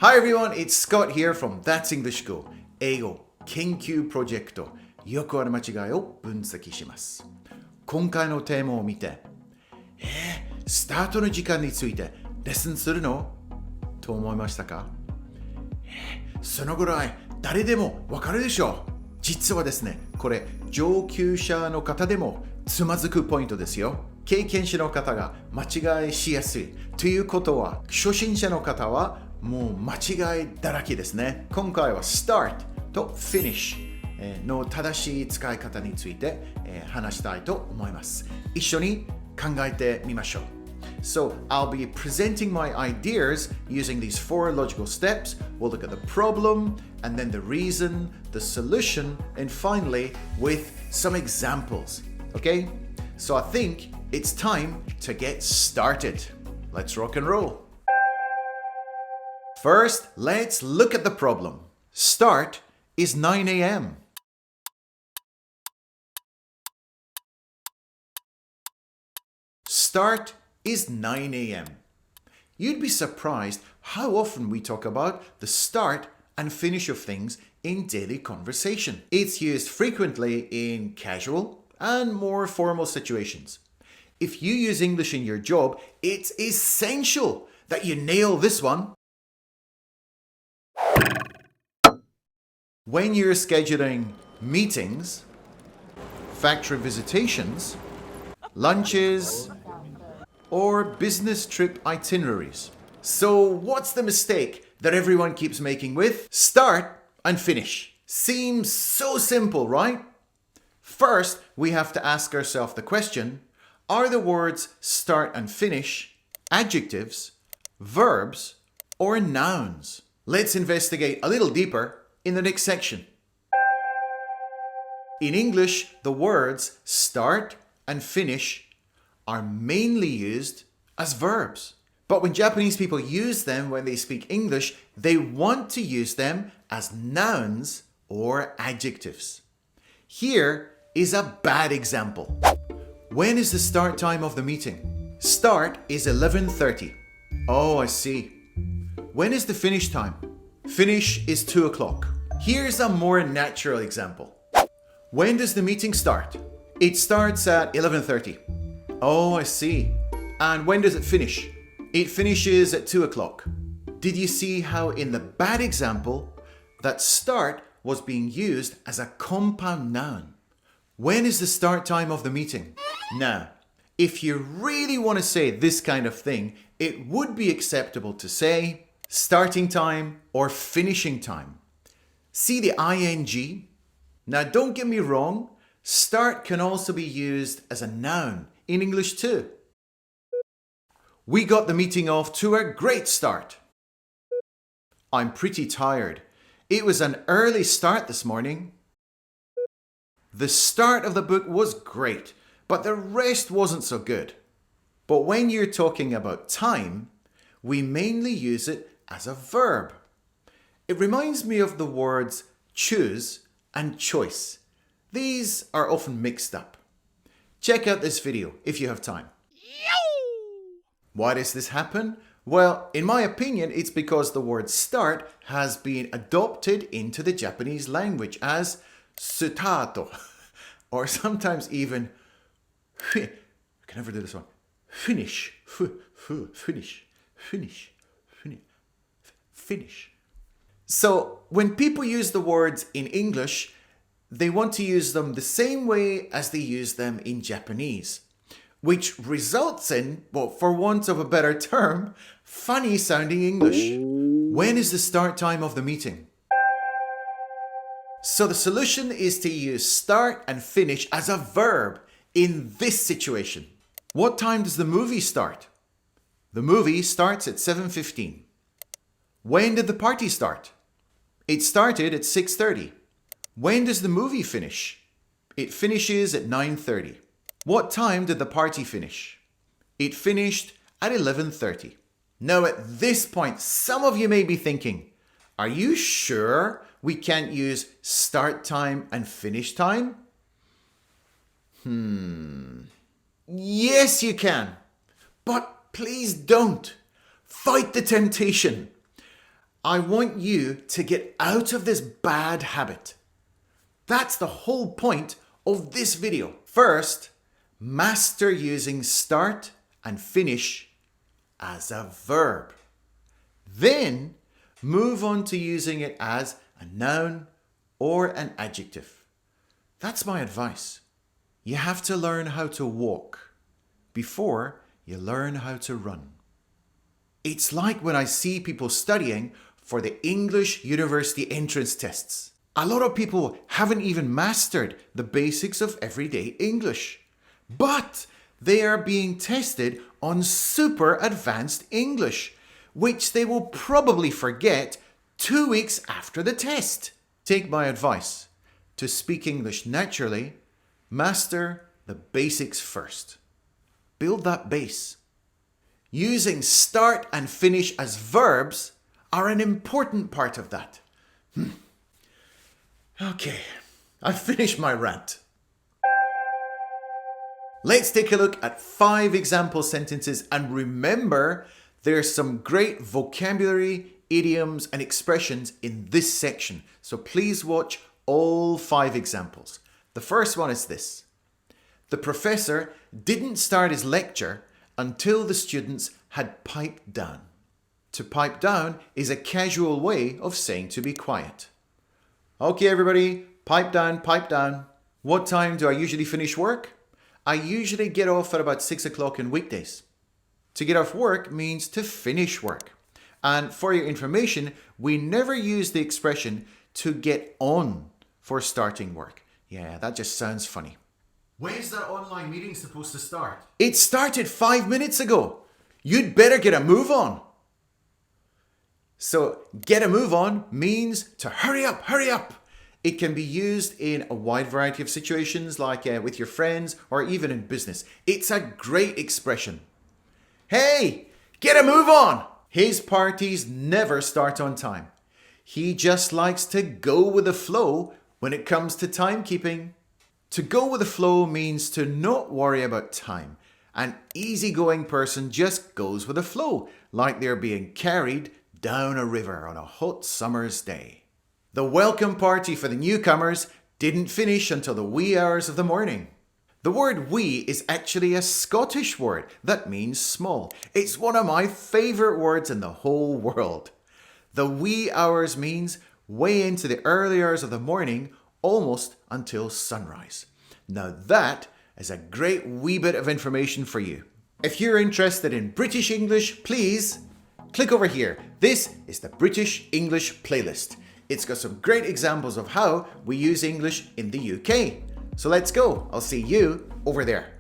Hi everyone, it's Scott here from That's English School 英語研究プロジェクトよくある間違いを分析します。今回のテーマを見てスタートの時間についてレッスンするのと思いましたか？そのぐらい誰でもわかるでしょう。実はですね、これ上級者の方でもつまずくポイントですよ。経験者の方が間違いしやすいということは、初心者の方はもう間違いだらけですね。今回は Start と Finish の正しい使い方について話したいと思います。一緒に考えてみましょう。So I'll be presenting my ideas using these 4 logical steps. We'll look at the problem, and then the reason, the solution, and finally with some examples. Okay? So I think it's time to get started. Let's rock and roll. First, let's look at the problem. Start is 9 a.m. Start is 9 a.m. You'd be surprised how often we talk about the start and finish of things in daily conversation. It's used frequently in casual and more formal situations. If you use English in your job, it's essential that you nail this one. When you're scheduling meetings, factory visitations, lunches, or business trip itineraries. So what's the mistake that everyone keeps making with start and finish? Seems so simple, right? First, we have to ask ourselves the question, are the words start and finish adjectives, verbs, or nouns? Let's investigate a little deeper in the next section. In English, the words start and finish are mainly used as verbs. But when Japanese people use them when they speak English, they want to use them as nouns or adjectives. Here is a bad example. When is the start time of the meeting? Start is 11:30. Oh, I see. When is the finish time? Finish is 2 o'clock. Here's a more natural example. When does the meeting start? It starts at 11:30. Oh, I see. And when does it finish? It finishes at 2 o'clock. Did you see how in the bad example, that start was being used as a compound noun? When is the start time of the meeting? Now, if you really want to say this kind of thing, it would be acceptable to say starting time or finishing time. See the ing? Now, don't get me wrong, start can also be used as a noun in English too. We got the meeting off to a great start. I'm pretty tired. It was an early start this morning. The start of the book was great, but the rest wasn't so good. But when you're talking about time, we mainly use it as a verb. It reminds me of the words choose and choice. These are often mixed up. Check out this video if you have time. Why does this happen? Well, in my opinion, it's because the word start has been adopted into the Japanese language as sutato, or sometimes even, I can never do this one, finish, finish. So when people use the words in English, they want to use them the same way as they use them in Japanese, which results in, well, for want of a better term, funny sounding English. When is the start time of the meeting? So the solution is to use start and finish as a verb in this situation. What time does the movie start? The movie starts at 7:15. When did the party start? It started at 6:30. When does the movie finish? It finishes at 9:30. What time did the party finish? It finished at 11:30. Now at this point, some of you may be thinking, are you sure we can't use start time and finish time? Yes, you can. But please don't. Fight the temptation. I want you to get out of this bad habit. That's the whole point of this video. First, master using start and finish as a verb. Then, move on to using it as a noun or an adjective. That's my advice. You have to learn how to walk before you learn how to run. It's like when I see people studying for the English university entrance tests. A lot of people haven't even mastered the basics of everyday English, but they are being tested on super advanced English, which they will probably forget 2 weeks after the test. Take my advice. To speak English naturally, master the basics first. Build that base. Using start and finish as verbs are an important part of that. Okay, I've finished my rant. Let's take a look at 5 example sentences, and remember, there's some great vocabulary, idioms, and expressions in this section. So please watch all 5 examples. The first one is this. The professor didn't start his lecture until the students had piped down. To pipe down is a casual way of saying to be quiet. Okay, everybody, pipe down, pipe down. What time do I usually finish work? I usually get off at about 6 o'clock on weekdays. To get off work means to finish work. And for your information, we never use the expression to get on for starting work. Yeah, that just sounds funny. When's that online meeting supposed to start? It started 5 minutes ago. You'd better get a move on. So, get a move on means to hurry up, hurry up. It can be used in a wide variety of situations, like with your friends or even in business. It's a great expression. Hey, get a move on. His parties never start on time. He just likes to go with the flow when it comes to timekeeping. To go with the flow means to not worry about time. An easygoing person just goes with the flow, like they're being carried down a river on a hot summer's day. The welcome party for the newcomers didn't finish until the wee hours of the morning. The word wee is actually a Scottish word that means small. It's one of my favourite words in the whole world. The wee hours means way into the early hours of the morning, almost until sunrise. Now that is a great wee bit of information for you. If you're interested in British English, please click over here. This is the British English playlist. It's got some great examples of how we use English in the UK. So let's go. I'll see you over there.